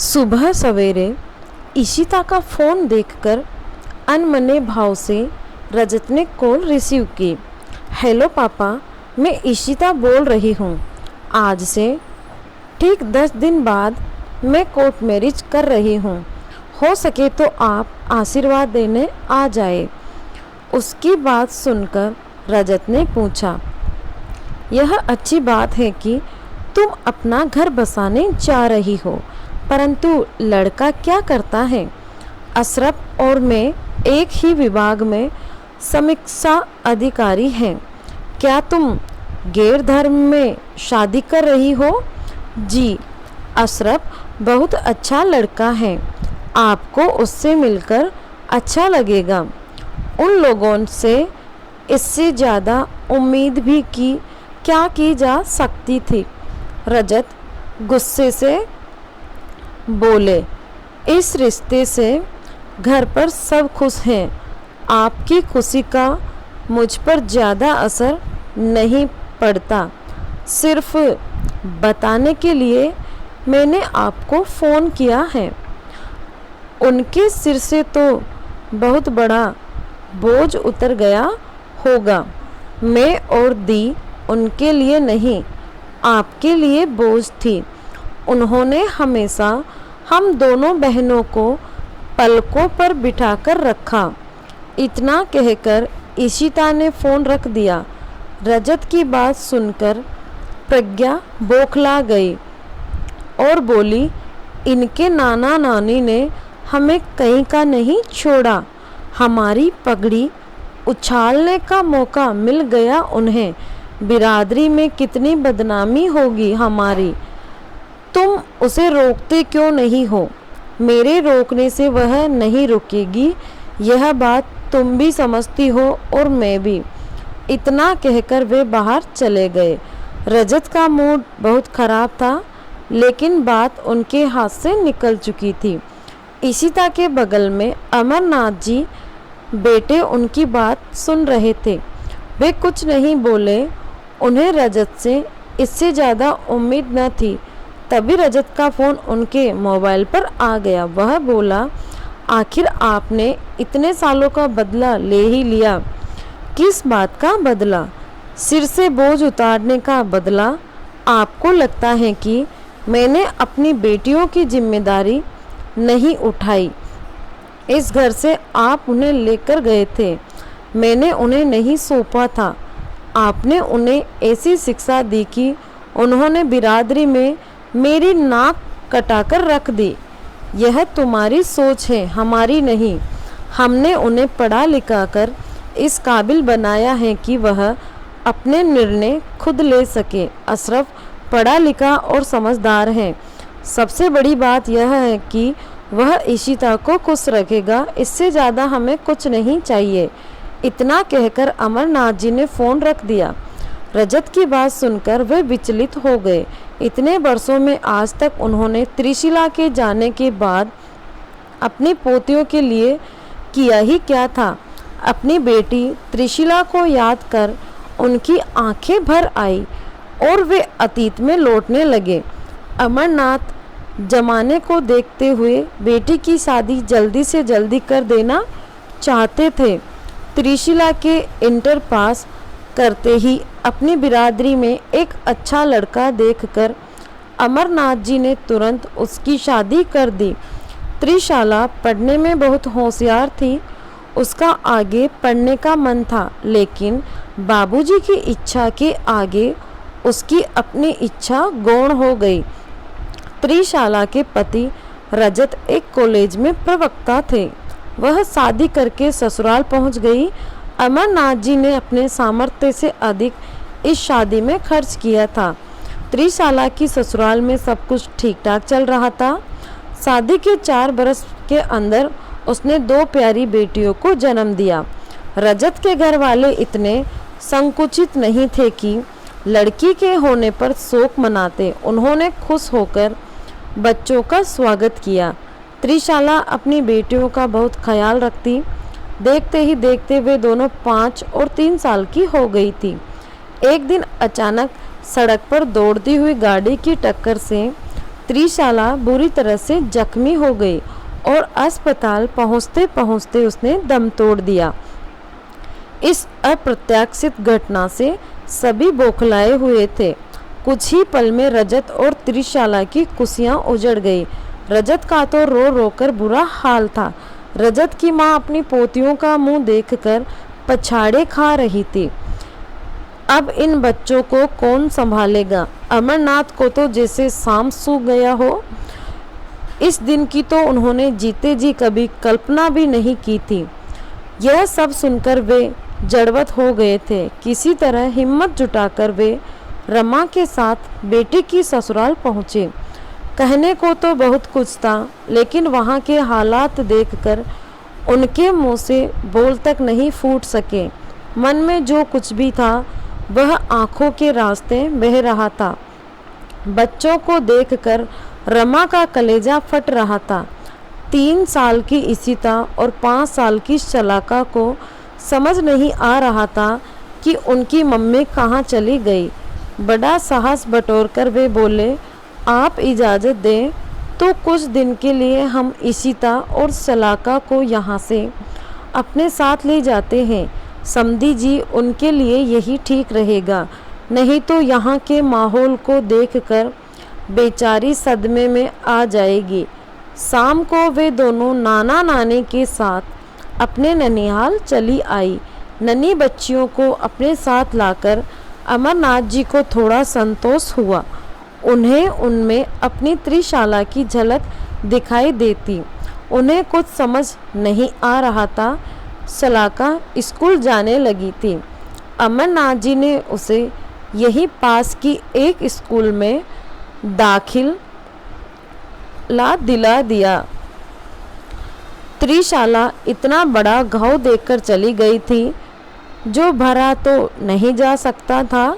सुबह सवेरे ईशिता का फ़ोन देखकर अनमने भाव से रजत ने कॉल रिसीव की। हेलो पापा, मैं ईशिता बोल रही हूँ। आज से ठीक 10 दिन बाद मैं कोर्ट मैरिज कर रही हूँ। हो सके तो आप आशीर्वाद देने आ जाए। उसकी बात सुनकर रजत ने पूछा, यह अच्छी बात है कि तुम अपना घर बसाने जा रही हो, परंतु लड़का क्या करता है? अशरफ और मैं एक ही विभाग में समीक्षा अधिकारी हैं। क्या तुम गैर धर्म में शादी कर रही हो? जी, अशरफ बहुत अच्छा लड़का है, आपको उससे मिलकर अच्छा लगेगा। उन लोगों से इससे ज़्यादा उम्मीद भी क्या की जा सकती थी? रजत गुस्से से बोले, इस रिश्ते से घर पर सब खुश हैं। आपकी खुशी का मुझ पर ज़्यादा असर नहीं पड़ता। सिर्फ बताने के लिए मैंने आपको फ़ोन किया है। उनके सिर से तो बहुत बड़ा बोझ उतर गया होगा। मैं और दी उनके लिए नहीं, आपके लिए बोझ थी। उन्होंने हमेशा हम दोनों बहनों को पलकों पर बिठाकर रखा। इतना कहकर ईशिता ने फ़ोन रख दिया। रजत की बात सुनकर प्रज्ञा बौखला गई और बोली, इनके नाना नानी ने हमें कहीं का नहीं छोड़ा। हमारी पगड़ी उछालने का मौका मिल गया उन्हें। बिरादरी में कितनी बदनामी होगी हमारी। तुम उसे रोकते क्यों नहीं हो? मेरे रोकने से वह नहीं रुकेगी, यह बात तुम भी समझती हो और मैं भी। इतना कहकर वे बाहर चले गए। रजत का मूड बहुत ख़राब था, लेकिन बात उनके हाथ से निकल चुकी थी। ईशिता के बगल में अमरनाथ जी बेटे उनकी बात सुन रहे थे। वे कुछ नहीं बोले। उन्हें रजत से इससे ज़्यादा उम्मीद न थी। तभी रजत का फ़ोन उनके मोबाइल पर आ गया। वह बोला, आखिर आपने इतने सालों का बदला ले ही लिया। किस बात का बदला? सिर से बोझ उतारने का बदला। आपको लगता है कि मैंने अपनी बेटियों की जिम्मेदारी नहीं उठाई। इस घर से आप उन्हें लेकर गए थे, मैंने उन्हें नहीं सौंपा था। आपने उन्हें ऐसी शिक्षा दी कि उन्होंने बिरादरी में मेरी नाक कटाकर रख दी। यह तुम्हारी सोच है, हमारी नहीं। हमने उन्हें पढ़ा लिखा कर इस काबिल बनाया है कि वह अपने निर्णय खुद ले सके। अशरफ पढ़ा लिखा और समझदार है। सबसे बड़ी बात यह है कि वह ईशिता को खुश रखेगा। इससे ज़्यादा हमें कुछ नहीं चाहिए। इतना कहकर अमरनाथ जी ने फ़ोन रख दिया। रजत की बात सुनकर वे विचलित हो गए। इतने वर्षों में आज तक उन्होंने त्रिशिला के जाने के बाद अपनी पोतियों के लिए किया ही क्या था। अपनी बेटी त्रिशिला को याद कर उनकी आंखें भर आई और वे अतीत में लौटने लगे। अमरनाथ जमाने को देखते हुए बेटी की शादी जल्दी से जल्दी कर देना चाहते थे। त्रिशिला के इंटर पास करते ही अपनी बिरादरी में एक अच्छा लड़का देखकर अमरनाथ जी ने तुरंत उसकी शादी कर दी। त्रिशाला पढ़ने में बहुत होशियार थी। उसका आगे पढ़ने का मन था, लेकिन बाबूजी की इच्छा के आगे उसकी अपनी इच्छा गौण हो गई। त्रिशाला के पति रजत एक कॉलेज में प्रवक्ता थे। वह शादी करके ससुराल पहुंच गई। अमरनाथ जी ने अपने सामर्थ्य से अधिक इस शादी में खर्च किया था। त्रिशाला की ससुराल में सब कुछ ठीक ठाक चल रहा था। शादी के 4 बरस के अंदर उसने 2 प्यारी बेटियों को जन्म दिया। रजत के घर वाले इतने संकुचित नहीं थे कि लड़की के होने पर शोक मनाते। उन्होंने खुश होकर बच्चों का स्वागत किया। त्रिशाला अपनी बेटियों का बहुत ख्याल रखती। देखते ही देखते वे दोनों 5 और 3 साल की हो गई थी। एक दिन अचानक सड़क पर दौड़ती हुई गाड़ी की टक्कर से त्रिशाला बुरी तरह से जख्मी हो गई और अस्पताल पहुंचते पहुंचते उसने दम तोड़ दिया। इस अप्रत्याशित घटना से सभी बौखलाए हुए थे। कुछ ही पल में रजत और त्रिशाला की खुशियां उजड़ गई। रजत का तो रो रो कर बुरा हाल था। रजत की माँ अपनी पोतियों का मुंह देखकर पछाड़े खा रही थी। अब इन बच्चों को कौन संभालेगा? अमरनाथ को तो जैसे सांप सूख गया हो। इस दिन की तो उन्होंने जीते जी कभी कल्पना भी नहीं की थी। यह सब सुनकर वे जड़वत हो गए थे। किसी तरह हिम्मत जुटाकर वे रमा के साथ बेटे की ससुराल पहुँचे। कहने को तो बहुत कुछ था, लेकिन वहाँ के हालात देखकर उनके मुंह से बोल तक नहीं फूट सके। मन में जो कुछ भी था वह आंखों के रास्ते बह रहा था। बच्चों को देखकर रमा का कलेजा फट रहा था। 3 साल की इशिता और 5 साल की शलाका को समझ नहीं आ रहा था कि उनकी मम्मी कहाँ चली गई। बड़ा साहस बटोरकर वे बोले, आप इजाज़त दें तो कुछ दिन के लिए हम इशिता और शलाका को यहाँ से अपने साथ ले जाते हैं। समधी जी, उनके लिए यही ठीक रहेगा, नहीं तो यहाँ के माहौल को देखकर बेचारी सदमे में आ जाएगी। शाम को वे दोनों नाना नानी के साथ अपने ननिहाल चली आई। ननी बच्चियों को अपने साथ लाकर अमरनाथ जी को थोड़ा संतोष हुआ। उन्हें उनमें अपनी त्रिशाला की झलक दिखाई देती। उन्हें कुछ समझ नहीं आ रहा था। शलाका स्कूल जाने लगी थी। अमरनाथ जी ने उसे यहीं पास की एक स्कूल में दाखिल ला दिला दिया। त्रिशाला इतना बड़ा घाव देखकर चली गई थी जो भरा तो नहीं जा सकता था,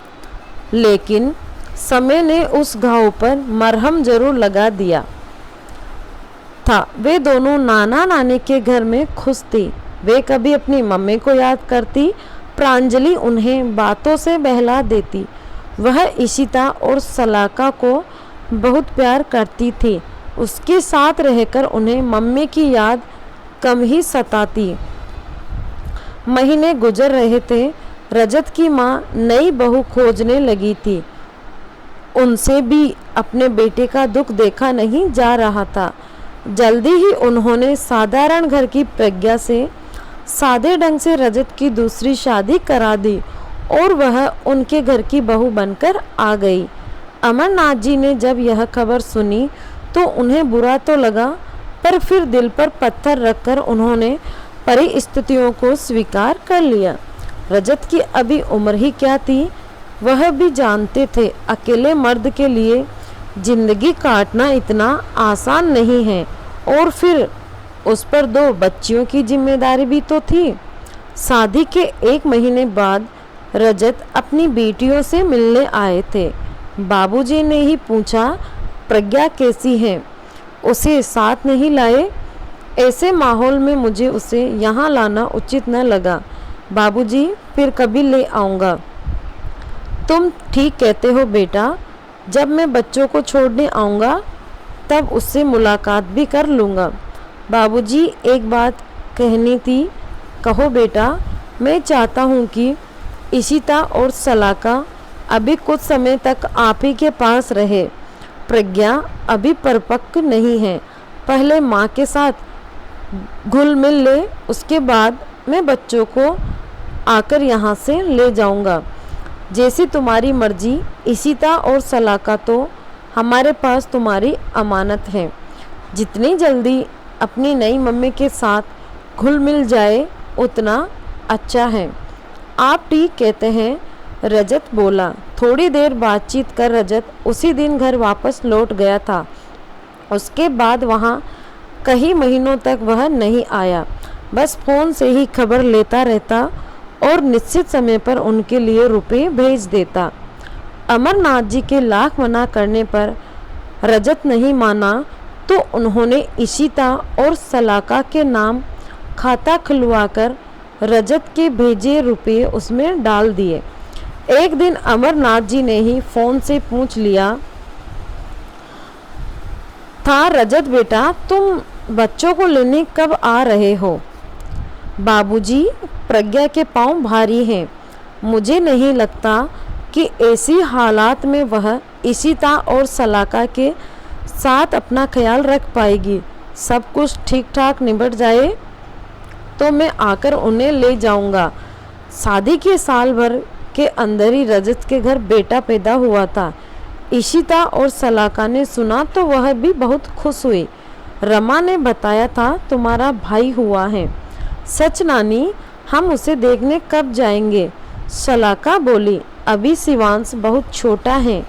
लेकिन समय ने उस घाव पर मरहम जरूर लगा दिया था। वे दोनों नाना नानी के घर में खुश थी। वे कभी अपनी मम्मी को याद करती। प्रांजलि उन्हें बातों से बहला देती। वह इशिता और शलाका को बहुत प्यार करती थी। उसके साथ रहकर उन्हें मम्मी की याद कम ही सताती। महीने गुजर रहे थे। रजत की माँ नई बहू खोजने लगी थी। उनसे भी अपने बेटे का दुख देखा नहीं जा रहा था। जल्दी ही उन्होंने साधारण घर की प्रज्ञा से सादे ढंग से रजत की दूसरी शादी करा दी और वह उनके घर की बहू बनकर आ गई। अमरनाथ जी ने जब यह खबर सुनी तो उन्हें बुरा तो लगा, पर फिर दिल पर पत्थर रखकर उन्होंने परिस्थितियों को स्वीकार कर लिया। रजत की अभी उम्र ही क्या थी, वह भी जानते थे। अकेले मर्द के लिए जिंदगी काटना इतना आसान नहीं है, और फिर उस पर 2 बच्चियों की जिम्मेदारी भी तो थी। शादी के 1 महीने बाद रजत अपनी बेटियों से मिलने आए थे। बाबूजी ने ही पूछा, प्रज्ञा कैसी है? उसे साथ नहीं लाए? ऐसे माहौल में मुझे उसे यहाँ लाना उचित न लगा। बाबूजी, फिर कभी ले आऊँगा। तुम ठीक कहते हो बेटा। जब मैं बच्चों को छोड़ने आऊँगा तब उससे मुलाकात भी कर लूँगा। बाबूजी, एक बात कहनी थी। कहो बेटा। मैं चाहता हूँ कि इशिता और शलाका अभी कुछ समय तक आप ही के पास रहे। प्रज्ञा अभी परिपक्व नहीं है। पहले माँ के साथ घुल मिल ले, उसके बाद मैं बच्चों को आकर यहाँ से ले जाऊँगा। जैसी तुम्हारी मर्जी। इशिता और शलाका तो हमारे पास तुम्हारी अमानत है। जितनी जल्दी अपनी नई मम्मी के साथ घुल मिल जाए उतना अच्छा है। आप ठीक कहते हैं, रजत बोला। थोड़ी देर बातचीत कर रजत उसी दिन घर वापस लौट गया था। उसके बाद वहाँ कई महीनों तक वह नहीं आया। बस फ़ोन से ही खबर लेता रहता और निश्चित समय पर उनके लिए रुपए भेज देता। अमरनाथ जी के लाख मना करने पर रजत नहीं माना तो उन्होंने इशिता और शलाका के नाम खाता खुलवाकर रजत के भेजे रुपए उसमें डाल दिए। एक दिन अमरनाथ जी ने ही फ़ोन से पूछ लिया, था। रजत बेटा, तुम बच्चों को लेने कब आ रहे हो? बाबूजी, प्रज्ञा के पांव भारी हैं। मुझे नहीं लगता कि ऐसी हालात में वह इशिता और सलाका के साथ अपना ख्याल रख पाएगी। सब कुछ ठीक ठाक निबट जाए तो मैं आकर उन्हें ले जाऊंगा। शादी के साल भर के अंदर ही रजत के घर बेटा पैदा हुआ था। इशिता और सलाका ने सुना तो वह भी बहुत खुश हुई। रमा ने बताया था तुम्हारा भाई हुआ है। सच नानी, हम उसे देखने कब जाएंगे? सलाका बोली, अभी शिवांश बहुत छोटा है,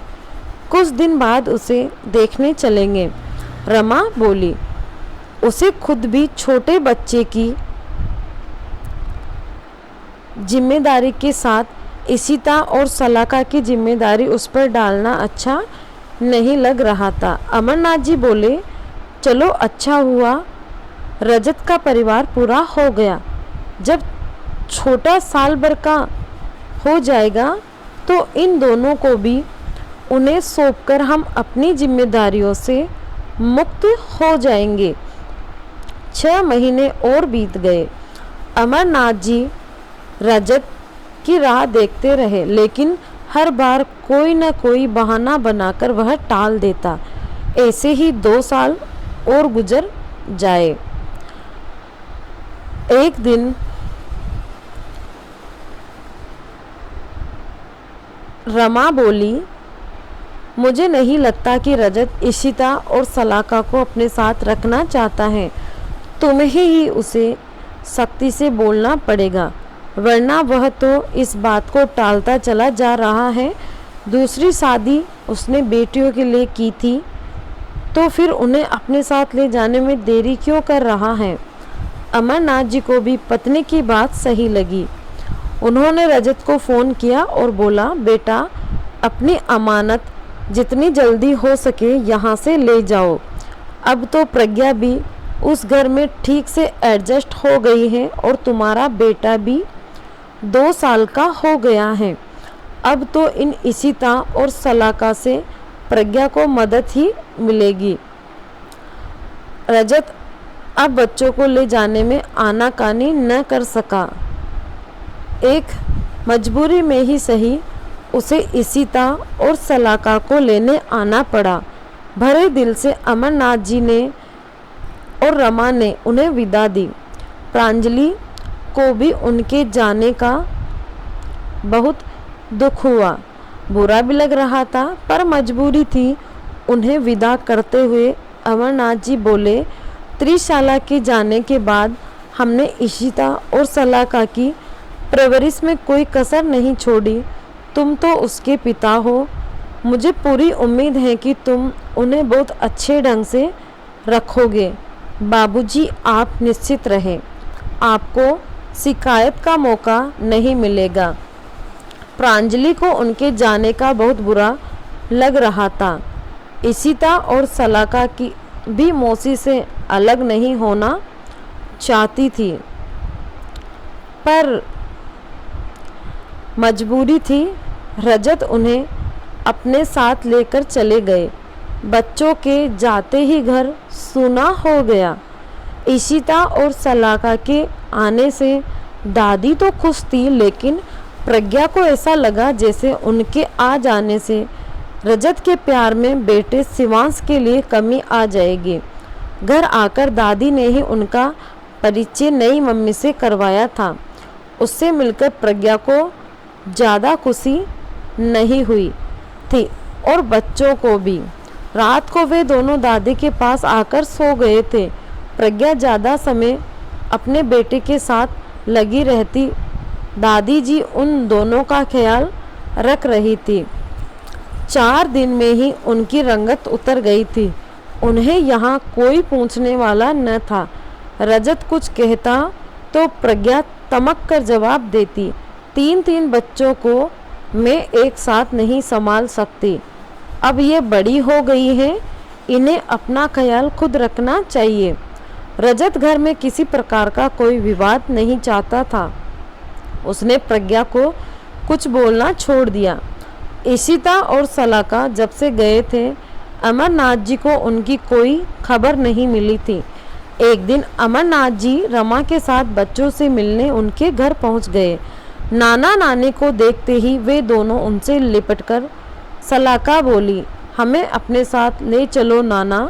कुछ दिन बाद उसे देखने चलेंगे। रमा बोली, उसे खुद भी छोटे बच्चे की जिम्मेदारी के साथ इशिता और सलाका की जिम्मेदारी उस पर डालना अच्छा नहीं लग रहा था। अमरनाथ जी बोले, चलो अच्छा हुआ रजत का परिवार पूरा हो गया। जब छोटा साल भर का हो जाएगा तो इन दोनों को भी उन्हें सौंपकर हम अपनी जिम्मेदारियों से मुक्त हो जाएंगे। 6 महीने और बीत गए। अमरनाथ जी रजत की राह देखते रहे, लेकिन हर बार कोई न कोई बहाना बनाकर वह टाल देता। ऐसे ही 2 साल और गुजर जाए। एक दिन रमा बोली, मुझे नहीं लगता कि रजत इशिता और सलाका को अपने साथ रखना चाहता है। तुम्हें ही उसे सख्ती से बोलना पड़ेगा, वरना वह तो इस बात को टालता चला जा रहा है। दूसरी शादी उसने बेटियों के लिए की थी, तो फिर उन्हें अपने साथ ले जाने में देरी क्यों कर रहा है? अमरनाथ जी को भी पत्नी की बात सही लगी। उन्होंने रजत को फ़ोन किया और बोला, बेटा, अपनी अमानत जितनी जल्दी हो सके यहाँ से ले जाओ। अब तो प्रज्ञा भी उस घर में ठीक से एडजस्ट हो गई है और तुम्हारा बेटा भी 2 साल का हो गया है। अब तो इन इशिता और सलाका से प्रज्ञा को मदद ही मिलेगी। रजत अब बच्चों को ले जाने में आनाकानी न कर सका। एक मजबूरी में ही सही उसे इशिता और सलाका को लेने आना पड़ा। भरे दिल से अमरनाथ जी ने और रमा ने उन्हें विदा दी। प्रांजलि को भी उनके जाने का बहुत दुख हुआ, बुरा भी लग रहा था, पर मजबूरी थी। उन्हें विदा करते हुए अमरनाथ जी बोले, त्रिशाला के जाने के बाद हमने इशिता और सलाका की परवरिश में कोई कसर नहीं छोड़ी। तुम तो उसके पिता हो, मुझे पूरी उम्मीद है कि तुम उन्हें बहुत अच्छे ढंग से रखोगे। बाबूजी, आप निश्चित रहें, आपको शिकायत का मौका नहीं मिलेगा। प्रांजलि को उनके जाने का बहुत बुरा लग रहा था। इशिता और सलाका की भी मौसी से अलग नहीं होना चाहती थी, पर मजबूरी थी। रजत उन्हें अपने साथ लेकर चले गए। बच्चों के जाते ही घर सूना हो गया। इशिता और सलाका के आने से दादी तो खुश थी, लेकिन प्रज्ञा को ऐसा लगा जैसे उनके आ जाने से रजत के प्यार में बेटे शिवांश के लिए कमी आ जाएगी। घर आकर दादी ने ही उनका परिचय नई मम्मी से करवाया था। उससे मिलकर प्रज्ञा को ज़्यादा खुशी नहीं हुई थी और बच्चों को भी। रात को वे दोनों दादी के पास आकर सो गए थे। प्रज्ञा ज़्यादा समय अपने बेटे के साथ लगी रहती। दादी जी उन दोनों का ख्याल रख रही थी। 4 दिन में ही उनकी रंगत उतर गई थी। उन्हें यहाँ कोई पूछने वाला न था। रजत कुछ कहता तो प्रज्ञा तमक कर जवाब देती। 3 बच्चों को मैं एक साथ नहीं संभाल सकती। अब ये बड़ी हो गई है, इन्हें अपना ख्याल खुद रखना चाहिए। रजत घर में किसी प्रकार का कोई विवाद नहीं चाहता था। उसने प्रज्ञा को कुछ बोलना छोड़ दिया। इशिता और सलाका जब से गए थे, अमरनाथ जी को उनकी कोई खबर नहीं मिली थी। एक दिन अमरनाथ जी रमा के साथ बच्चों से मिलने उनके घर पहुंच गए। नाना नानी को देखते ही वे दोनों उनसे लिपटकर सलाका बोली, हमें अपने साथ ले चलो नाना।